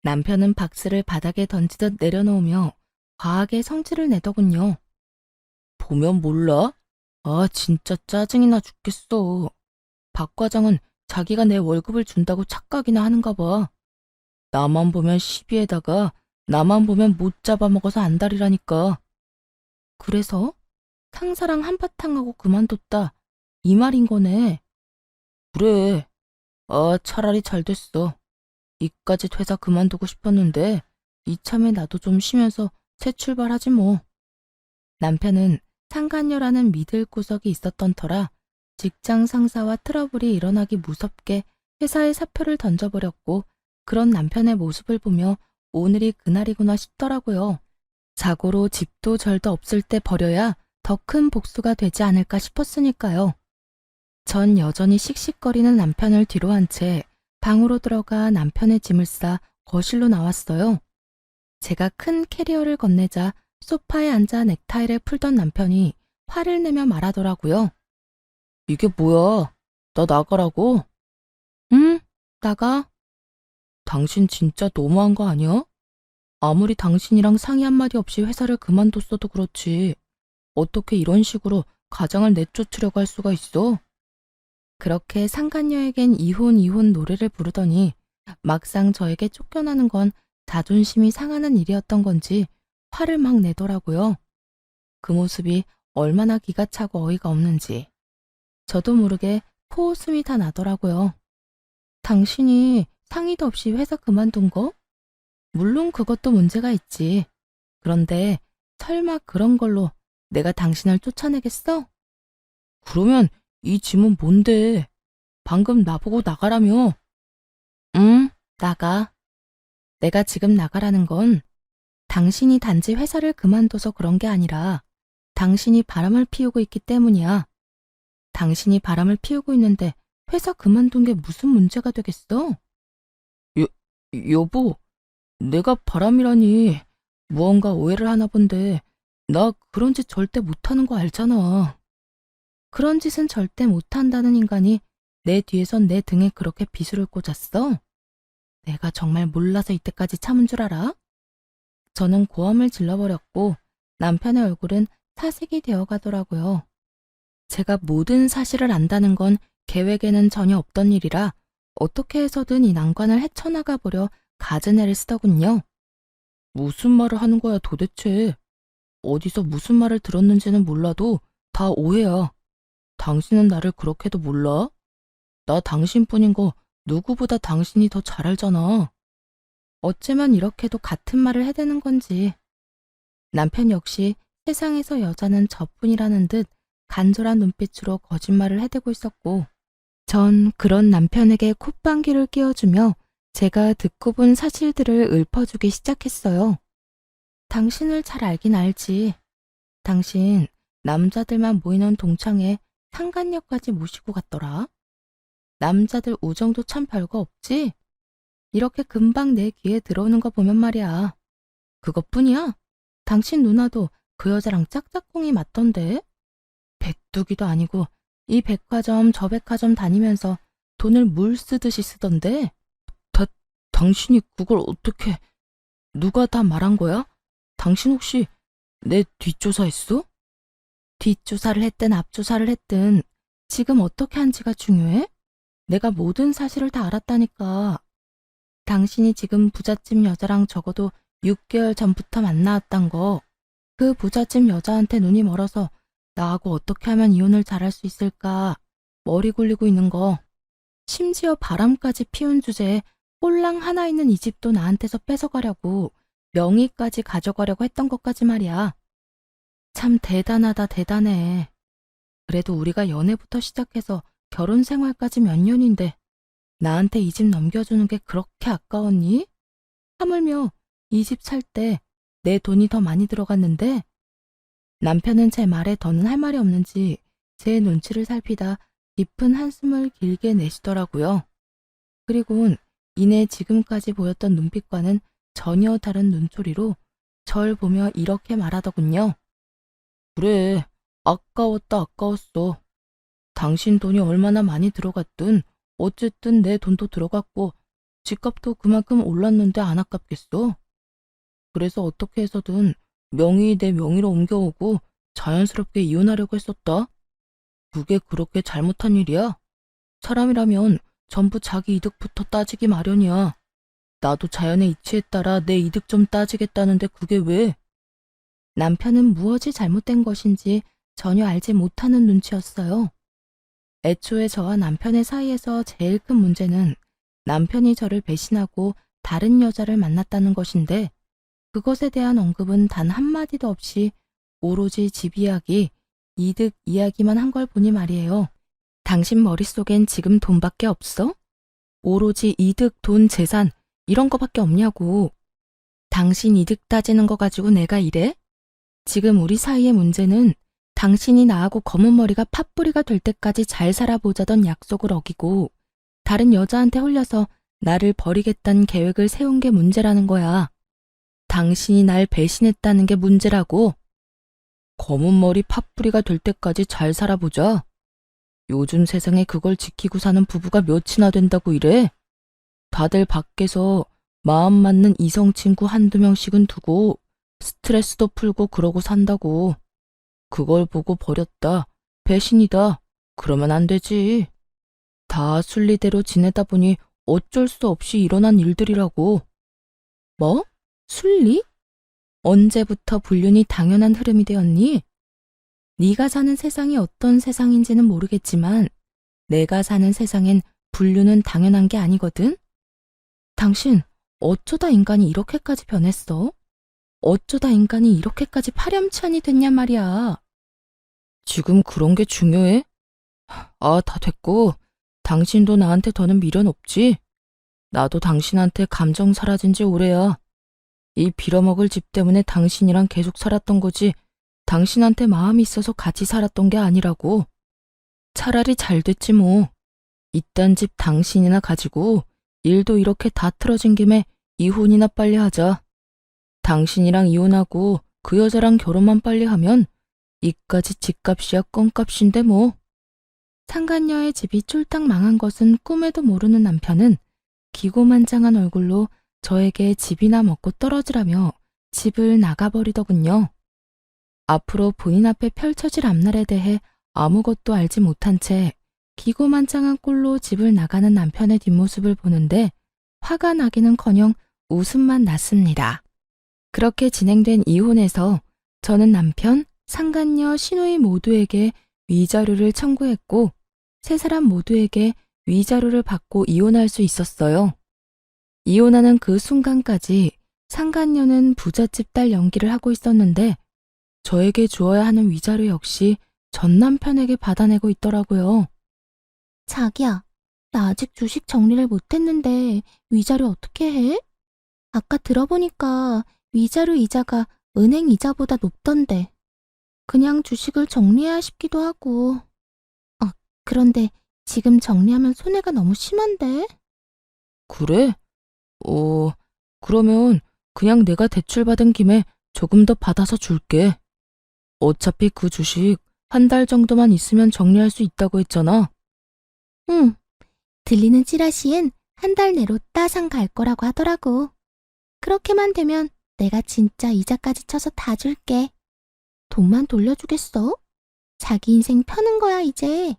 남편은 박스를 바닥에 던지듯 내려놓으며 과하게 성질을 내더군요. 보면 몰라? 아, 진짜 짜증이 나 죽겠어. 박 과장은 자기가 내 월급을 준다고 착각이나 하는가 봐. 나만 보면 시비에다가 나만 보면 못 잡아먹어서 안달이라니까. 그래서 상사랑 한바탕 하고 그만뒀다. 이 말인 거네. 그래. 아, 차라리 잘 됐어. 이까짓 회사 그만두고 싶었는데 이참에 나도 좀 쉬면서 새 출발하지 뭐. 남편은 상간녀라는 믿을 구석이 있었던 터라 직장 상사와 트러블이 일어나기 무섭게 회사에 사표를 던져버렸고 그런 남편의 모습을 보며 오늘이 그날이구나 싶더라고요. 자고로 집도 절도 없을 때 버려야 더 큰 복수가 되지 않을까 싶었으니까요. 전 여전히 씩씩거리는 남편을 뒤로 한 채 방으로 들어가 남편의 짐을 싸 거실로 나왔어요. 제가 큰 캐리어를 건네자 소파에 앉아 넥타이를 풀던 남편이 화를 내며 말하더라고요. 이게 뭐야? 나 나가라고? 응, 나가. 당신 진짜 너무한 거 아니야? 아무리 당신이랑 상의 한마디 없이 회사를 그만뒀어도 그렇지. 어떻게 이런 식으로 가장을 내쫓으려고 할 수가 있어? 그렇게 상간녀에겐 이혼 노래를 부르더니 막상 저에게 쫓겨나는 건 자존심이 상하는 일이었던 건지 화를 막 내더라고요. 그 모습이 얼마나 기가 차고 어이가 없는지. 저도 모르게 코웃음이 다 나더라고요. 당신이 상의도 없이 회사 그만둔 거? 물론 그것도 문제가 있지. 그런데 설마 그런 걸로 내가 당신을 쫓아내겠어? 그러면 이 짐은 뭔데? 방금 나보고 나가라며. 응, 나가. 내가 지금 나가라는 건 당신이 단지 회사를 그만둬서 그런 게 아니라 당신이 바람을 피우고 있기 때문이야. 당신이 바람을 피우고 있는데 회사 그만둔 게 무슨 문제가 되겠어? 여보, 내가 바람이라니 무언가 오해를 하나 본데 나 그런 짓 절대 못하는 거 알잖아. 그런 짓은 절대 못한다는 인간이 내 뒤에선 내 등에 그렇게 비수를 꽂았어? 내가 정말 몰라서 이때까지 참은 줄 알아? 저는 고함을 질러버렸고 남편의 얼굴은 사색이 되어가더라고요. 제가 모든 사실을 안다는 건 계획에는 전혀 없던 일이라 어떻게 해서든 이 난관을 헤쳐나가 보려 갖은 애를 쓰더군요. 무슨 말을 하는 거야 도대체. 어디서 무슨 말을 들었는지는 몰라도 다 오해야. 당신은 나를 그렇게도 몰라? 나 당신뿐인 거 누구보다 당신이 더 잘 알잖아. 어쩌면 이렇게도 같은 말을 해대는 건지. 남편 역시 세상에서 여자는 저뿐이라는 듯 간절한 눈빛으로 거짓말을 해대고 있었고, 전 그런 남편에게 콧방귀를 뀌어주며 제가 듣고 본 사실들을 읊어주기 시작했어요. 당신을 잘 알긴 알지. 당신 남자들만 모이는 동창회 상간녀까지 모시고 갔더라. 남자들 우정도 참 별거 없지? 이렇게 금방 내 귀에 들어오는 거 보면 말이야. 그것뿐이야? 당신 누나도 그 여자랑 짝짝꿍이 맞던데? 백두기도 아니고 이 백화점 저 백화점 다니면서 돈을 물 쓰듯이 쓰던데? 당신이 그걸 어떻게... 누가 다 말한 거야? 당신 혹시 내 뒷조사했어? 뒷조사를 했든 앞조사를 했든 지금 어떻게 한지가 중요해? 내가 모든 사실을 다 알았다니까. 당신이 지금 부잣집 여자랑 적어도 6개월 전부터 만나왔단 거. 그 부잣집 여자한테 눈이 멀어서 나하고 어떻게 하면 이혼을 잘할 수 있을까 머리 굴리고 있는 거. 심지어 바람까지 피운 주제에 꼴랑 하나 있는 이 집도 나한테서 뺏어가려고 명의까지 가져가려고 했던 것까지 말이야. 참 대단하다 대단해. 그래도 우리가 연애부터 시작해서 결혼 생활까지 몇 년인데 나한테 이 집 넘겨주는 게 그렇게 아까웠니? 하물며 이 집 살 때 내 돈이 더 많이 들어갔는데. 남편은 제 말에 더는 할 말이 없는지 제 눈치를 살피다 깊은 한숨을 길게 내쉬더라고요. 그리고는 이내 지금까지 보였던 눈빛과는 전혀 다른 눈초리로 절 보며 이렇게 말하더군요. 그래, 아까웠다 아까웠어. 당신 돈이 얼마나 많이 들어갔든 어쨌든 내 돈도 들어갔고 집값도 그만큼 올랐는데 안 아깝겠어? 그래서 어떻게 해서든 명의 내 명의로 옮겨오고 자연스럽게 이혼하려고 했었다. 그게 그렇게 잘못한 일이야? 사람이라면 전부 자기 이득부터 따지기 마련이야. 나도 자연의 이치에 따라 내 이득 좀 따지겠다는데 그게 왜? 남편은 무엇이 잘못된 것인지 전혀 알지 못하는 눈치였어요. 애초에 저와 남편의 사이에서 제일 큰 문제는 남편이 저를 배신하고 다른 여자를 만났다는 것인데, 그것에 대한 언급은 단 한마디도 없이 오로지 집 이야기, 이득 이야기만 한 걸 보니 말이에요. 당신 머릿속엔 지금 돈밖에 없어? 오로지 이득, 돈, 재산 이런 거밖에 없냐고. 당신 이득 따지는 거 가지고 내가 이래? 지금 우리 사이의 문제는 당신이 나하고 검은 머리가 팥뿌리가 될 때까지 잘 살아보자던 약속을 어기고 다른 여자한테 홀려서 나를 버리겠다는 계획을 세운 게 문제라는 거야. 당신이 날 배신했다는 게 문제라고. 검은 머리 팥뿌리가 될 때까지 잘 살아보자. 요즘 세상에 그걸 지키고 사는 부부가 몇이나 된다고 이래? 다들 밖에서 마음 맞는 이성 친구 한두 명씩은 두고 스트레스도 풀고 그러고 산다고. 그걸 보고 버렸다, 배신이다, 그러면 안 되지. 다 순리대로 지내다 보니 어쩔 수 없이 일어난 일들이라고. 뭐? 순리? 언제부터 불륜이 당연한 흐름이 되었니? 네가 사는 세상이 어떤 세상인지는 모르겠지만 내가 사는 세상엔 불륜은 당연한 게 아니거든? 당신 어쩌다 인간이 이렇게까지 변했어? 어쩌다 인간이 이렇게까지 파렴치한이 됐냔 말이야. 지금 그런 게 중요해? 아, 다 됐고 당신도 나한테 더는 미련 없지? 나도 당신한테 감정 사라진 지 오래야. 이 빌어먹을 집 때문에 당신이랑 계속 살았던 거지 당신한테 마음이 있어서 같이 살았던 게 아니라고. 차라리 잘 됐지 뭐. 이딴 집 당신이나 가지고 일도 이렇게 다 틀어진 김에 이혼이나 빨리 하자. 당신이랑 이혼하고 그 여자랑 결혼만 빨리 하면 이까지 집값이야 껌값인데 뭐. 상간녀의 집이 쫄딱 망한 것은 꿈에도 모르는 남편은 기고만장한 얼굴로 저에게 집이나 먹고 떨어지라며 집을 나가버리더군요. 앞으로 본인 앞에 펼쳐질 앞날에 대해 아무것도 알지 못한 채 기고만장한 꼴로 집을 나가는 남편의 뒷모습을 보는데 화가 나기는커녕 웃음만 났습니다. 그렇게 진행된 이혼에서 저는 남편, 상간녀, 시누이 모두에게 위자료를 청구했고 세 사람 모두에게 위자료를 받고 이혼할 수 있었어요. 이혼하는 그 순간까지 상간녀는 부잣집 딸 연기를 하고 있었는데 저에게 주어야 하는 위자료 역시 전 남편에게 받아내고 있더라고요. 자기야, 나 아직 주식 정리를 못했는데 위자료 어떻게 해? 아까 들어보니까 위자료 이자가 은행 이자보다 높던데. 그냥 주식을 정리해야 싶기도 하고. 그런데 지금 정리하면 손해가 너무 심한데? 그래? 그러면 그냥 내가 대출받은 김에 조금 더 받아서 줄게. 어차피 그 주식 한 달 정도만 있으면 정리할 수 있다고 했잖아. 응, 들리는 찌라시엔 한 달 내로 따상 갈 거라고 하더라고. 그렇게만 되면 내가 진짜 이자까지 쳐서 다 줄게. 돈만 돌려주겠어? 자기 인생 펴는 거야, 이제.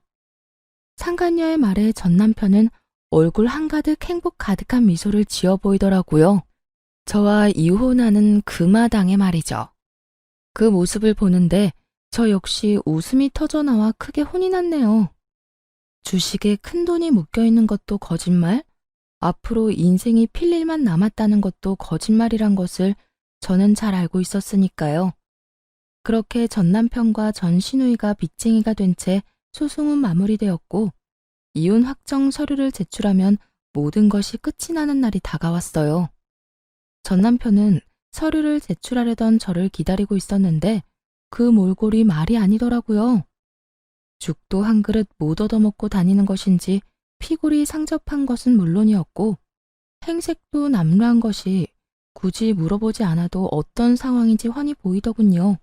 상간녀의 말에 전 남편은 얼굴 한가득 행복 가득한 미소를 지어 보이더라고요. 저와 이혼하는 그 마당에 말이죠. 그 모습을 보는데 저 역시 웃음이 터져나와 크게 혼이 났네요. 주식에 큰돈이 묶여있는 것도 거짓말, 앞으로 인생이 필 일만 남았다는 것도 거짓말이란 것을 저는 잘 알고 있었으니까요. 그렇게 전 남편과 전 시누이가 빚쟁이가 된 채 소송은 마무리되었고 이혼 확정 서류를 제출하면 모든 것이 끝이 나는 날이 다가왔어요. 전 남편은 서류를 제출하려던 저를 기다리고 있었는데 그 몰골이 말이 아니더라고요. 죽도 한 그릇 못 얻어먹고 다니는 것인지 피골이 상접한 것은 물론이었고 행색도 남루한 것이 굳이 물어보지 않아도 어떤 상황인지 훤히 보이더군요.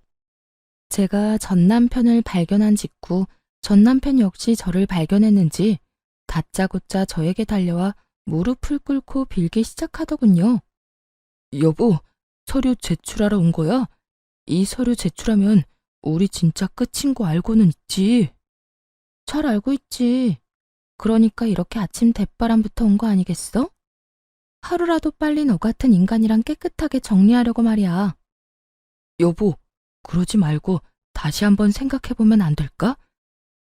제가 전 남편을 발견한 직후 전 남편 역시 저를 발견했는지 다짜고짜 저에게 달려와 무릎을 꿇고 빌기 시작하더군요. 여보, 서류 제출하러 온 거야? 이 서류 제출하면 우리 진짜 끝인 거 알고는 있지. 잘 알고 있지. 그러니까 이렇게 아침 대바람부터 온 거 아니겠어? 하루라도 빨리 너 같은 인간이랑 깨끗하게 정리하려고 말이야. 여보, 그러지 말고 다시 한번 생각해보면 안 될까?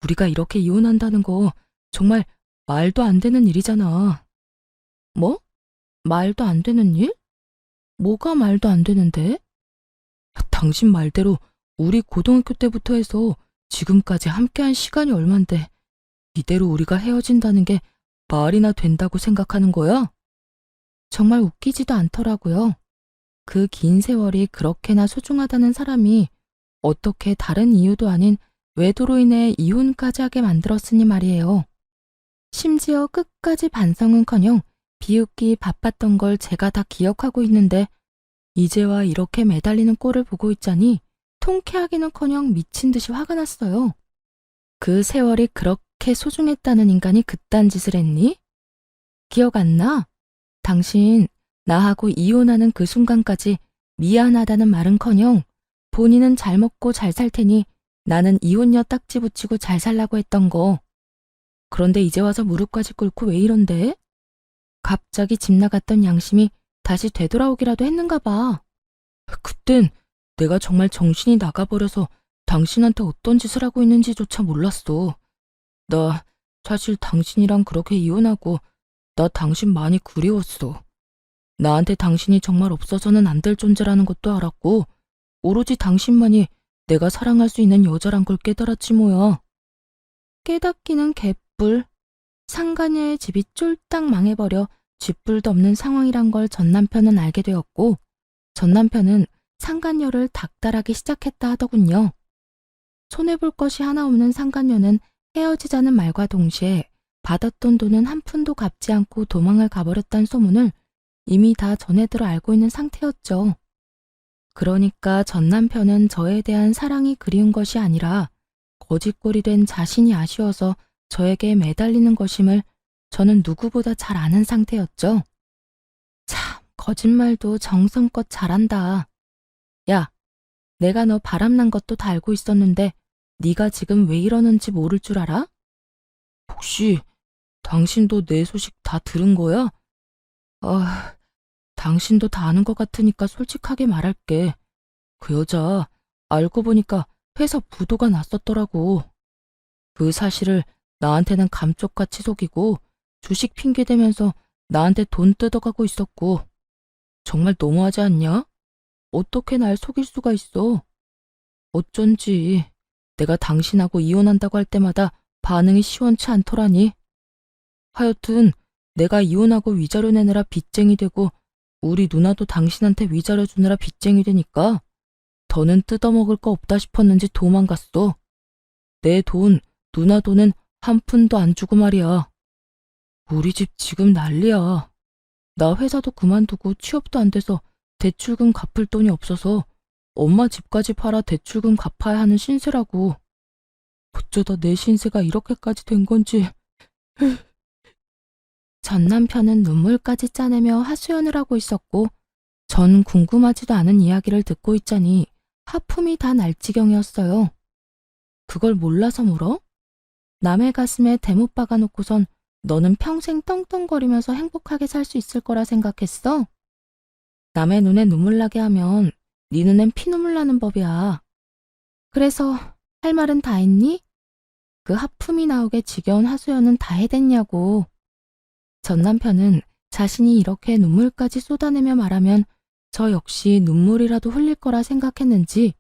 우리가 이렇게 이혼한다는 거 정말 말도 안 되는 일이잖아. 뭐? 말도 안 되는 일? 뭐가 말도 안 되는데? 당신 말대로 우리 고등학교 때부터 해서 지금까지 함께한 시간이 얼만데 이대로 우리가 헤어진다는 게 말이나 된다고 생각하는 거야? 정말 웃기지도 않더라고요. 그 긴 세월이 그렇게나 소중하다는 사람이 어떻게 다른 이유도 아닌 외도로 인해 이혼까지 하게 만들었으니 말이에요. 심지어 끝까지 반성은커녕 비웃기 바빴던 걸 제가 다 기억하고 있는데 이제와 이렇게 매달리는 꼴을 보고 있자니 통쾌하기는커녕 미친 듯이 화가 났어요. 그 세월이 그렇게 소중했다는 인간이 그딴 짓을 했니? 기억 안 나? 당신 나하고 이혼하는 그 순간까지 미안하다는 말은커녕 본인은 잘 먹고 잘 살 테니 나는 이혼녀 딱지 붙이고 잘 살라고 했던 거. 그런데 이제 와서 무릎까지 꿇고 왜 이런데? 갑자기 집 나갔던 양심이 다시 되돌아오기라도 했는가 봐. 그땐 내가 정말 정신이 나가버려서 당신한테 어떤 짓을 하고 있는지조차 몰랐어. 나 사실 당신이랑 그렇게 이혼하고 나 당신 많이 그리웠어. 나한테 당신이 정말 없어서는 안 될 존재라는 것도 알았고 오로지 당신만이 내가 사랑할 수 있는 여자란 걸 깨달았지 뭐야. 깨닫기는 개뿔. 상간녀의 집이 쫄딱 망해버려 쥐뿔도 없는 상황이란 걸 전 남편은 알게 되었고 전 남편은 상간녀를 닥달하기 시작했다 하더군요. 손해볼 것이 하나 없는 상간녀는 헤어지자는 말과 동시에 받았던 돈은 한 푼도 갚지 않고 도망을 가버렸다는 소문을 이미 다 전해들어 알고 있는 상태였죠. 그러니까 전 남편은 저에 대한 사랑이 그리운 것이 아니라 거짓골이 된 자신이 아쉬워서 저에게 매달리는 것임을 저는 누구보다 잘 아는 상태였죠. 참, 거짓말도 정성껏 잘한다. 야, 내가 너 바람난 것도 다 알고 있었는데 네가 지금 왜 이러는지 모를 줄 알아? 혹시 당신도 내 소식 다 들은 거야? 당신도 다 아는 것 같으니까 솔직하게 말할게. 그 여자 알고 보니까 회사 부도가 났었더라고. 그 사실을 나한테는 감쪽같이 속이고 주식 핑계대면서 나한테 돈 뜯어가고 있었고. 정말 너무하지 않냐? 어떻게 날 속일 수가 있어? 어쩐지 내가 당신하고 이혼한다고 할 때마다 반응이 시원치 않더라니. 하여튼 내가 이혼하고 위자료 내느라 빚쟁이 되고 우리 누나도 당신한테 위자료 주느라 빚쟁이 되니까 더는 뜯어먹을 거 없다 싶었는지 도망갔어. 내 돈, 누나 돈은 한 푼도 안 주고 말이야. 우리 집 지금 난리야. 나 회사도 그만두고 취업도 안 돼서 대출금 갚을 돈이 없어서 엄마 집까지 팔아 대출금 갚아야 하는 신세라고. 어쩌다 내 신세가 이렇게까지 된 건지. 전 남편은 눈물까지 짜내며 하소연을 하고 있었고 전 궁금하지도 않은 이야기를 듣고 있자니 하품이 다 날 지경이었어요. 그걸 몰라서 물어? 남의 가슴에 대못 박아놓고선 너는 평생 떵떵거리면서 행복하게 살 수 있을 거라 생각했어? 남의 눈에 눈물 나게 하면 네 눈엔 피눈물 나는 법이야. 그래서 할 말은 다 했니? 그 하품이 나오게 지겨운 하소연은 다 해댔냐고. 전 남편은 자신이 이렇게 눈물까지 쏟아내며 말하면 저 역시 눈물이라도 흘릴 거라 생각했는지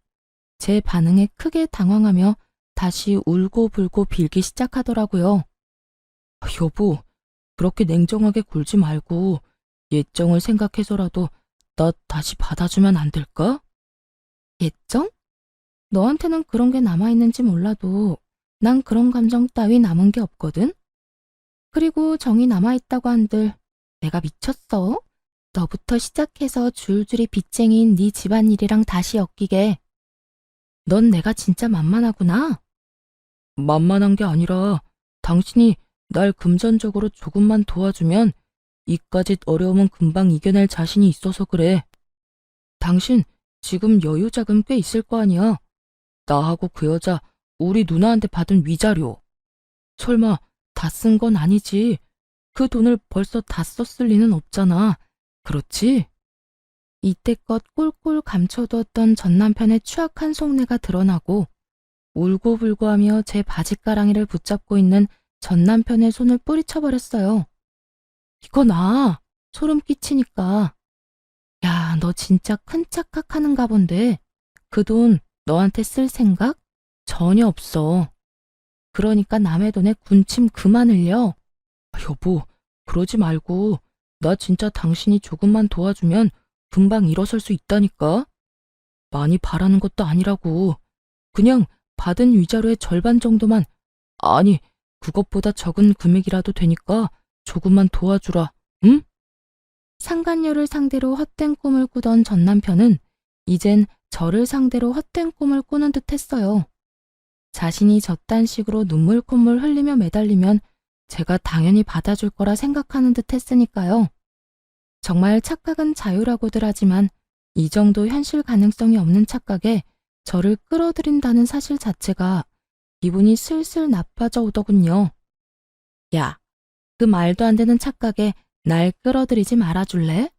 제 반응에 크게 당황하며 다시 울고불고 빌기 시작하더라고요. 여보, 그렇게 냉정하게 굴지 말고 예정을 생각해서라도 나 다시 받아주면 안 될까? 예정? 너한테는 그런 게 남아있는지 몰라도 난 그런 감정 따위 남은 게 없거든? 그리고 정이 남아있다고 한들 내가 미쳤어? 너부터 시작해서 줄줄이 빚쟁이인 네 집안일이랑 다시 엮이게. 넌 내가 진짜 만만하구나. 만만한 게 아니라 당신이 날 금전적으로 조금만 도와주면 이까짓 어려움은 금방 이겨낼 자신이 있어서 그래. 당신 지금 여유 자금 꽤 있을 거 아니야. 나하고 그 여자 우리 누나한테 받은 위자료. 설마 다 쓴 건 아니지. 그 돈을 벌써 다 썼을 리는 없잖아. 그렇지? 이때껏 꼴꼴 감춰두었던 전 남편의 추악한 속내가 드러나고 울고불고하며 제 바짓가랑이를 붙잡고 있는 전 남편의 손을 뿌리쳐버렸어요. 이거 나 소름 끼치니까. 야, 너 진짜 큰 착각하는가 본데. 그 돈 너한테 쓸 생각 전혀 없어. 그러니까 남의 돈에 군침 그만 흘려. 여보, 그러지 말고 나 진짜 당신이 조금만 도와주면 금방 일어설 수 있다니까. 많이 바라는 것도 아니라고. 그냥 받은 위자료의 절반 정도만, 아니 그것보다 적은 금액이라도 되니까 조금만 도와주라. 응? 상간녀를 상대로 헛된 꿈을 꾸던 전 남편은 이젠 저를 상대로 헛된 꿈을 꾸는 듯 했어요. 자신이 저딴 식으로 눈물 콧물 흘리며 매달리면 제가 당연히 받아줄 거라 생각하는 듯 했으니까요. 정말 착각은 자유라고들 하지만 이 정도 현실 가능성이 없는 착각에 저를 끌어들인다는 사실 자체가 기분이 슬슬 나빠져 오더군요. 야, 그 말도 안 되는 착각에 날 끌어들이지 말아줄래?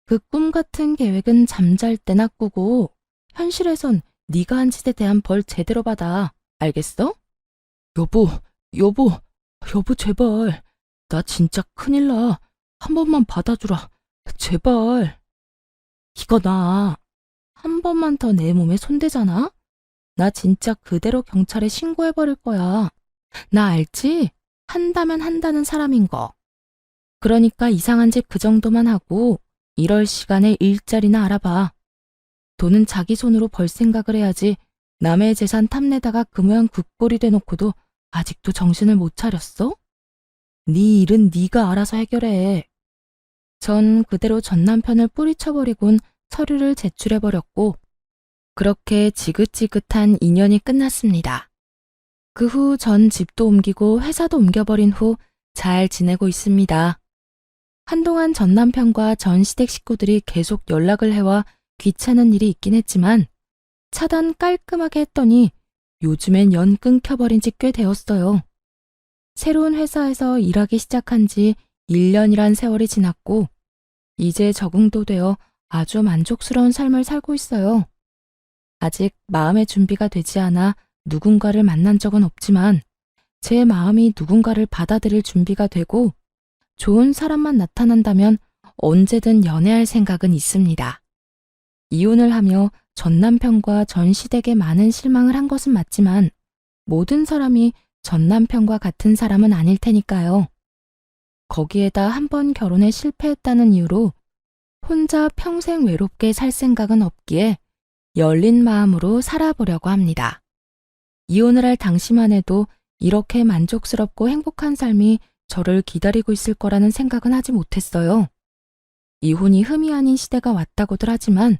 그 꿈 같은 계획은 잠잘 때나 꾸고 현실에선 네가 한 짓에 대한 벌 제대로 받아. 알겠어? 여보 제발. 나 진짜 큰일 나. 한 번만 받아주라. 제발. 이거 나 한 번만 더 내 몸에 손대잖아? 나 진짜 그대로 경찰에 신고해버릴 거야. 나 알지? 한다면 한다는 사람인 거. 그러니까 이상한 짓 그 정도만 하고 이럴 시간에 일자리나 알아봐. 돈은 자기 손으로 벌 생각을 해야지 남의 재산 탐내다가 그 모양 국골이 돼놓고도 아직도 정신을 못 차렸어? 네 일은 네가 알아서 해결해. 전 그대로 전 남편을 뿌리쳐버리곤 서류를 제출해버렸고 그렇게 지긋지긋한 인연이 끝났습니다. 그 후 전 집도 옮기고 회사도 옮겨버린 후 잘 지내고 있습니다. 한동안 전 남편과 전 시댁 식구들이 계속 연락을 해와 귀찮은 일이 있긴 했지만 차단 깔끔하게 했더니 요즘엔 연 끊겨버린 지 꽤 되었어요. 새로운 회사에서 일하기 시작한 지 1년이란 세월이 지났고 이제 적응도 되어 아주 만족스러운 삶을 살고 있어요. 아직 마음의 준비가 되지 않아 누군가를 만난 적은 없지만 제 마음이 누군가를 받아들일 준비가 되고 좋은 사람만 나타난다면 언제든 연애할 생각은 있습니다. 이혼을 하며 전 남편과 전 시댁에 많은 실망을 한 것은 맞지만 모든 사람이 전 남편과 같은 사람은 아닐 테니까요. 거기에다 한 번 결혼에 실패했다는 이유로 혼자 평생 외롭게 살 생각은 없기에 열린 마음으로 살아보려고 합니다. 이혼을 할 당시만 해도 이렇게 만족스럽고 행복한 삶이 저를 기다리고 있을 거라는 생각은 하지 못했어요. 이혼이 흠이 아닌 시대가 왔다고들 하지만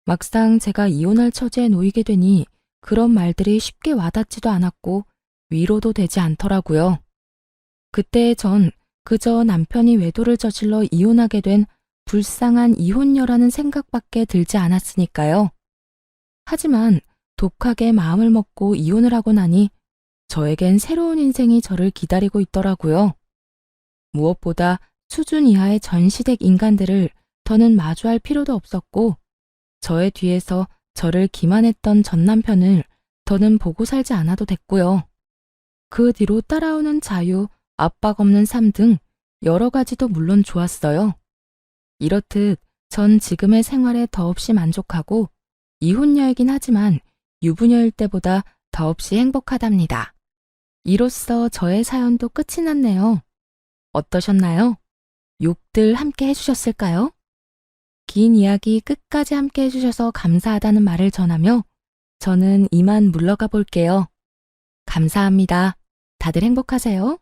막상 제가 이혼할 처지에 놓이게 되니 그런 말들이 쉽게 와닿지도 않았고 위로도 되지 않더라고요. 그때 전 그저 남편이 외도를 저질러 이혼하게 된 불쌍한 이혼녀라는 생각밖에 들지 않았으니까요. 하지만 독하게 마음을 먹고 이혼을 하고 나니 저에겐 새로운 인생이 저를 기다리고 있더라고요. 무엇보다 수준 이하의 전 시댁 인간들을 더는 마주할 필요도 없었고 저의 뒤에서 저를 기만했던 전 남편을 더는 보고 살지 않아도 됐고요. 그 뒤로 따라오는 자유, 압박 없는 삶 등 여러 가지도 물론 좋았어요. 이렇듯 전 지금의 생활에 더없이 만족하고 이혼녀이긴 하지만 유부녀일 때보다 더없이 행복하답니다. 이로써 저의 사연도 끝이 났네요. 어떠셨나요? 욕들 함께 해주셨을까요? 긴 이야기 끝까지 함께 해주셔서 감사하다는 말을 전하며 저는 이만 물러가 볼게요. 감사합니다. 다들 행복하세요.